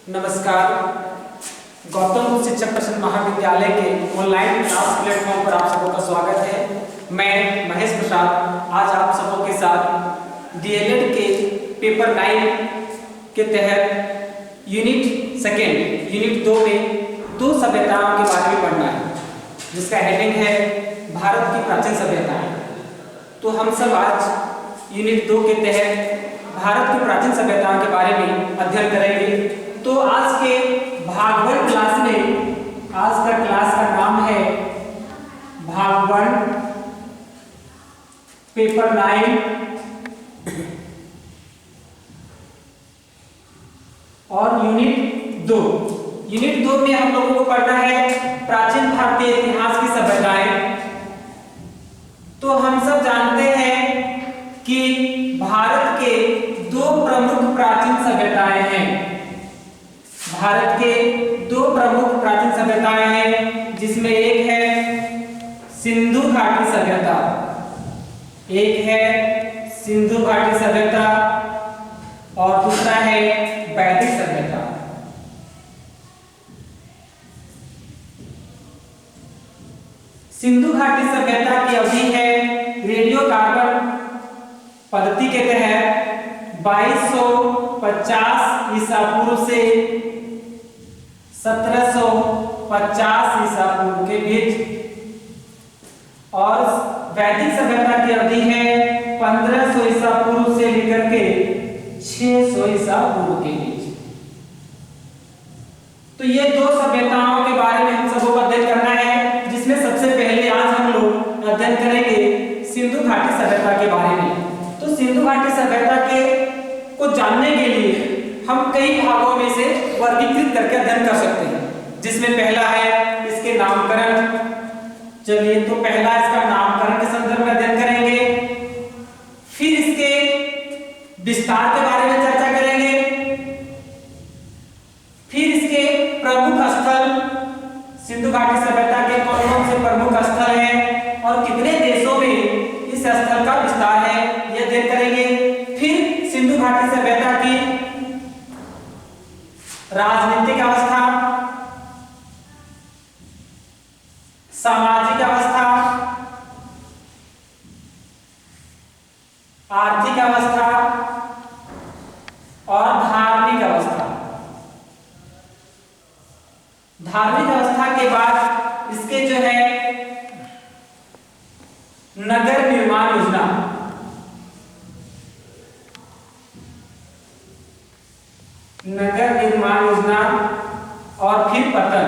नमस्कार। गौतम बुद्ध शिक्षक प्रशिक्षण महाविद्यालय के ऑनलाइन क्लास प्लेटफॉर्म पर आप सबों का स्वागत है। मैं महेश प्रसाद आज आप सबों के साथ डीएलएड के पेपर 9 के तहत यूनिट 2 में 2 सभ्यताओं के बारे में पढ़ना है, जिसका हेडिंग है भारत की प्राचीन सभ्यताएं। तो हम सब आज यूनिट 2 के तहत भारत की प्राचीन सभ्यताओं के बारे में अध्ययन करेंगे। तो आज के भाग 1 क्लास में आज का क्लास का नाम है भाग 1 पेपर 9 और यूनिट 2। यूनिट 2 में हम लोगों को पढ़ना है प्राचीन भारतीय इतिहास की सभ्यताएं। तो हम सब जानते हैं कि भारत के 2 प्रमुख प्राचीन सभ्यताएं हैं। भारत के 2 प्रमुख प्राचीन सभ्यताएं हैं, जिसमें एक है सिंधु घाटी सभ्यता, एक है सिंधु घाटी सभ्यता और दूसरा है वैदिक सभ्यता। सिंधु घाटी सभ्यता की अवधि है रेडियो कार्बन पद्धति के तहत 2250 ईसा पूर्व से 1750 ईसा पूर्व के बीच और वैदिक सभ्यता की अवधि है 1500 ईसा पूर्व से लेकर के 600 ईसा पूर्व के बीच। तो ये 2 सभ्यताओं के बारे में हम सबको अध्ययन करना है, जिसमें सबसे पहले आज हम लोग अध्ययन करेंगे सिंधु घाटी सभ्यता के बारे में। तो सिंधु घाटी सभ्यता के को जानने के लिए हम कई भागों में से वर्गीकृत करके अध्ययन कर सकते हैं, जिसमें पहला है इसके नामकरण। चलिए, तो पहला इसका नामकरण के संदर्भ में अध्ययन करेंगे, फिर इसके विस्तार के बारे में चर्चा करेंगे, फिर इसके प्रमुख स्थल, सिंधु घाटी सभ्यता के कौन कौन से प्रमुख स्थल हैं और कितने देशों में इस स्थल का विस्तार है, यह अध्ययन करेंगे। फिर सिंधु घाटी सभ्यता की राजनीतिक अवस्था, सामाजिक अवस्था, आर्थिक अवस्था और धार्मिक अवस्था। धार्मिक अवस्था के बाद इसके जो है नगर निर्माण योजना, और फिर पतन।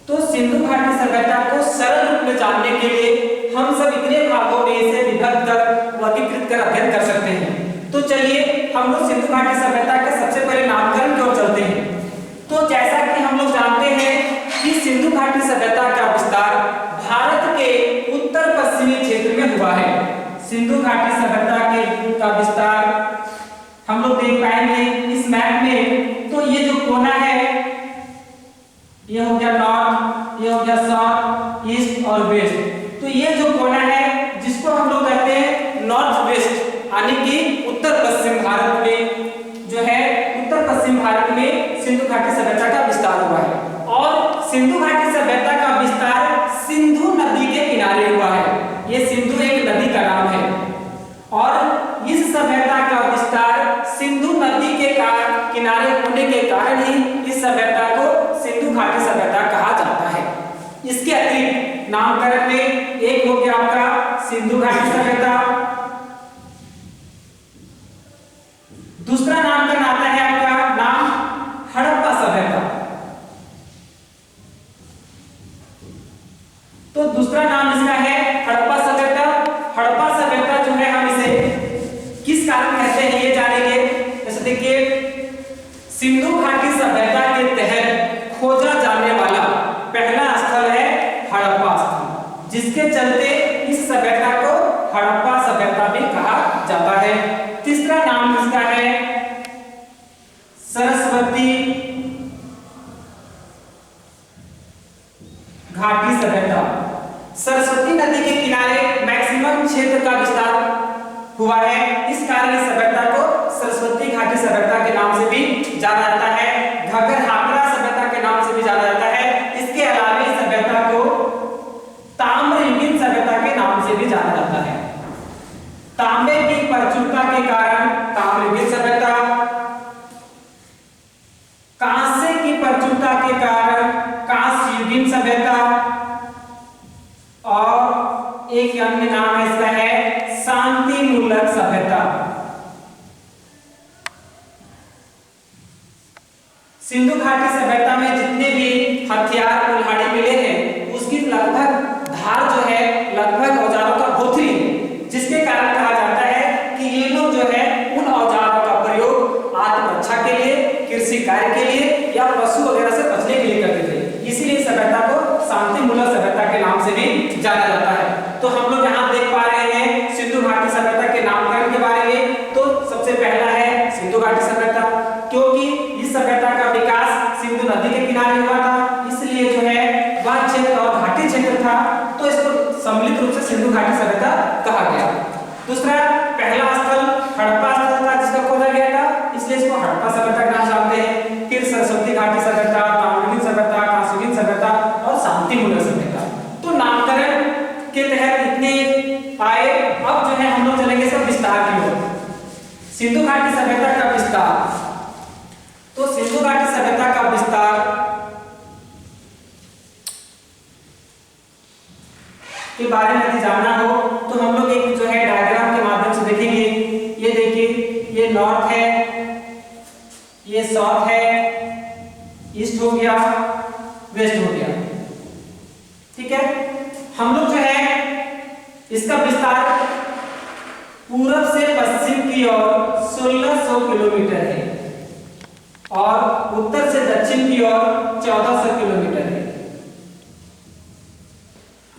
तो सिंधु घाटी सभ्यता को सरल रूप में जानने के लिए हम सब इतने भागों में इसे विभक्त कर वर्गीकृत कर अध्ययन कर सकते हैं। तो चलिए हम लोग सिंधु घाटी सभ्यता के सबसे पहले नामकरण की ओर चलते हैं। तो जैसा कि हम लोग जानते हैं कि सिंधु घाटी सभ्यता का विस्तार भारत के उत्तर पश्चिमी क्षेत्र में हुआ है। सिंधु घाटी सभ्यता का विस्तार हम लोग देख पाएंगे इस मैप में। तो ये जो कोना है, ये हो गया नॉर्थ, ये हो गया साउथ, ईस्ट और वेस्ट। तो ये जो कोना है, जिसको हम लोग कहते हैं नॉर्थ वेस्ट, यानी कि उत्तर पश्चिम भारत में जो है, उत्तर पश्चिम भारत में सिंधु घाटी सभ्यता का विस्तार हुआ है। और सिंधु घाटी सभ्यता का विस्तार सिंधु नदी के किनारे हुआ है। ये सिंधु एक नदी का नाम है और इस सभ्यता का विस्तार सिंधु नदी के किनारे होने के कारण ही इस सभ्यता को सिंधु घाटी सभ्यता कहा जाता है। इसके अतिरिक्त नामकरण में एक हो गया आपका सिंधु घाटी सभ्यता, दूसरा नामकरण आता है आपका नाम हड़प्पा सभ्यता। तो दूसरा नाम इसका है हड़प्पा सभ्यता। हड़प्पा सभ्यता जो है, हम इसे किस कारण कहते हैं ये जानेंगे। जैसे देखिए, सिंधु घाटी सभ्यता के तहत खोजा जाने वाला पहला स्थल है हड़प्पा स्थल, जिसके चलते इस सभ्यता को हड़प्पा सभ्यता भी कहा जाता है। तीसरा नाम इसका है सरस्वती घाटी सभ्यता। सरस्वती नदी के किनारे मैक्सिमम क्षेत्र का विस्तार हुआ है, इस कारण इस सभ्यता को सरस्वती घाटी सभ्यता के नाम से भी जाना जाता है, घग्गर हाकरा सभ्यता के नाम से भी जाना जाता है। इसके अलावा इस सभ्यता को ताम्रयुगीन सभ्यता के नाम से भी जाना जाता है। तांबे की प्रचुरता के कारण ताम्रयुगीन सभ्यता, कांसे की प्रचुरता के कारण कांस्ययुगीन सभ्यता, और एक अन्य नाम इसका है शांति मूलक सभ्यता। सिंधु घाटी सभ्यता में जितने भी हथियार कुल्हाड़ी मिले हैं उसकी लगभग धार जो है लगभग औजारों का भोथरी है, जिसके कारण कहा जाता है कि ये लोग जो है उन औजारों का प्रयोग आत्मरक्षा के लिए, कृषि कार्य के लिए या पशु वगैरह से बचने के लिए करते थे। इसीलिए सभ्यता को शांति मूलक सभ्यता के नाम से भी जाना जाता है। तो हम लोग यहाँ देख पा रहे हैं सिंधु घाटी सभ्यता के नामकरण के बारे में। तो सबसे पहला है सिंधु घाटी सभ्यता, क्योंकि इस सभ्यता का विकास सिंधु नदी के किनारे हुआ था, इसलिए जो है वह क्षेत्र और घाटी क्षेत्र था, तो इसको सम्मिलित रूप से सिंधु घाटी सभ्यता कहा गया। दूसरा, पहला स्थल हड़प्पा स्थल था जिसका खोजा गया था, इसलिए इसको हड़प्पा सभ्यता के नाम से जानते हैं। फिर सरस्वती घाटी सभ्यता, ताम्रयुगीन सभ्यता, कांस्ययुगीन सभ्यता और शांति मूलक सभ्यता। तो नामकरण के तहत इतने आए। अब जो है हम लोग चलेंगे सब विस्तार की ओर। सिंधु घाटी सभ्यता का विस्तार। तो सिंधु घाटी सभ्यता का विस्तार के बारे में यदि जानना हो तो हम लोग एक जो है डायग्राम के माध्यम से देखेंगे। ये देखिए, ये नॉर्थ है, ये साउथ है, ईस्ट हो गया, वेस्ट हो गया, ठीक है। हम लोग जो है इसका विस्तार पूरब से पश्चिम की ओर 1600 किलोमीटर है और उत्तर से दक्षिण की ओर 1400 किलोमीटर है।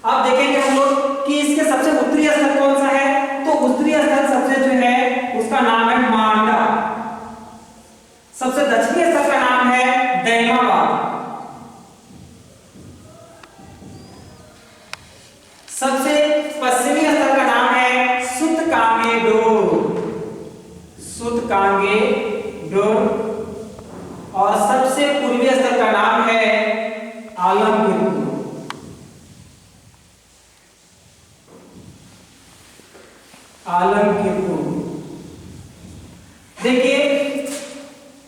अब देखेंगे हम लोग कि इसके सबसे उत्तरी स्थल कौन सा है। तो उत्तरी स्थल सबसे जो है उसका नाम है मांडा। सबसे दक्षिणी स्थल का नाम है दैमाबाद। सबसे पश्चिमी स्थल का नाम है सुतकांगेडोर, सुतकांगेडोर। और सबसे पूर्वी स्थल का नाम है आलमगीरपुर। आलमगीरपुर। देखिए,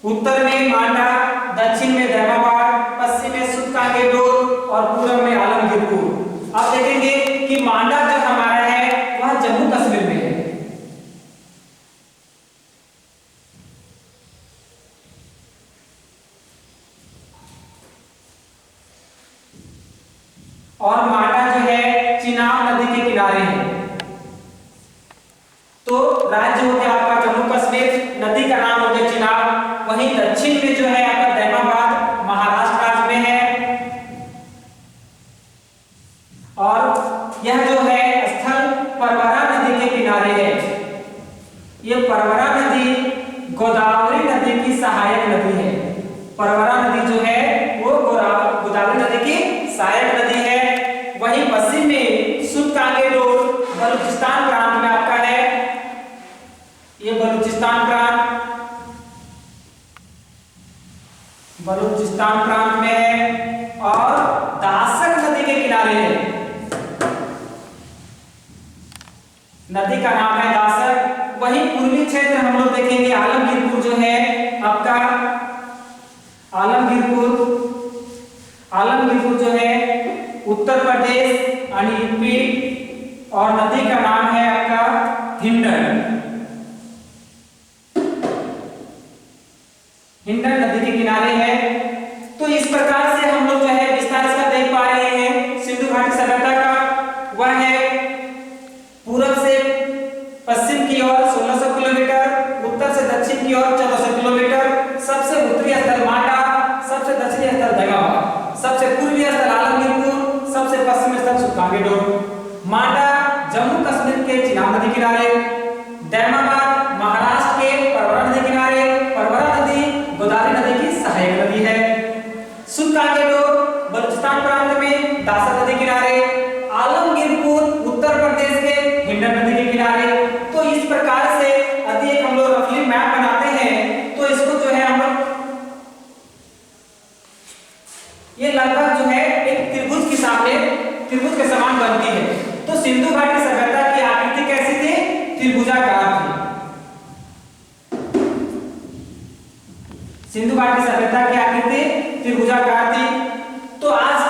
उत्तर में मांडा, दक्षिण में दैमाबाद, पश्चिम में सुतकांगेडोर और पूर्व में आलमगीरपुर। अब देखेंगे कि मांडा जो हमारा है वह जम्मू कश्मीर में है। और मांडा जो है चिनाब नदी के किनारे है। तो राज्य हो गया आपका जम्मू कश्मीर, नदी का नाम हो गया चिनाब। वहीं दक्षिण में जो है आपका दैमाबाद महाराष्ट्र राज्य में है। और यह जो है स्थल परवरा नदी के किनारे है। ये परवरा नदी गोदावरी नदी की सहायक नदी है। परवरा नदी जो है वो गोदावरी नदी की सहायक नदी है। वहीं पश्चिम में सुतकांगेडोर बलूचिस्तान प्रांत में आपका है। ये बलूचिस्तान प्रांत में है और दासक नदी के किनारे है। नदी का नाम है दासक। वहीं पूर्वी क्षेत्र हम लोग देखेंगे आलमगीरपुर जो है आपका आलमगीरपुर जो है उत्तर प्रदेश यानी यूपी। और नदी का नाम है आपका हिंडन नदी के किनारे है। तो इस प्रकार से हम लोग जो है विस्तार इसका देख पा रहे हैं सिंधु घाटी सभ्यता का। वह है पूरब से पश्चिम की ओर 1600 किलोमीटर, उत्तर से दक्षिण की ओर 1400 किलोमीटर। सबसे उत्तरी स्थल मांडा, सबसे दक्षिणी स्थल दैमाबाद, सबसे पूर्वी स्थल आलमगीरपुर, सबसे पश्चिमी स्थल सुतकांगेडोर। मांडा जम्मू कश्मीर के चिनाब नदी किनारे, दैमाबाद महाराष्ट्र के परवरा नदी किनारे। परवरा नदी गोदावरी नदी की सहायक नदी है। सुतकांगेडोर बलूचिस्तान प्रांत में दासक नदी किनारे। आलमगीरपुर उत्तर प्रदेश के हिंडन नदी के किनारे। तो इस प्रकार से यदि हम लोग रफली मैप बनाते हैं तो इसको जो है हम लोग त्रिभुज के समान बनती है। तो सिंधु घाटी सभ्यता की आकृति कैसी थी? त्रिभुजाकार थी। सिंधु घाटी सभ्यता की आकृति त्रिभुजाकार थी। तो आज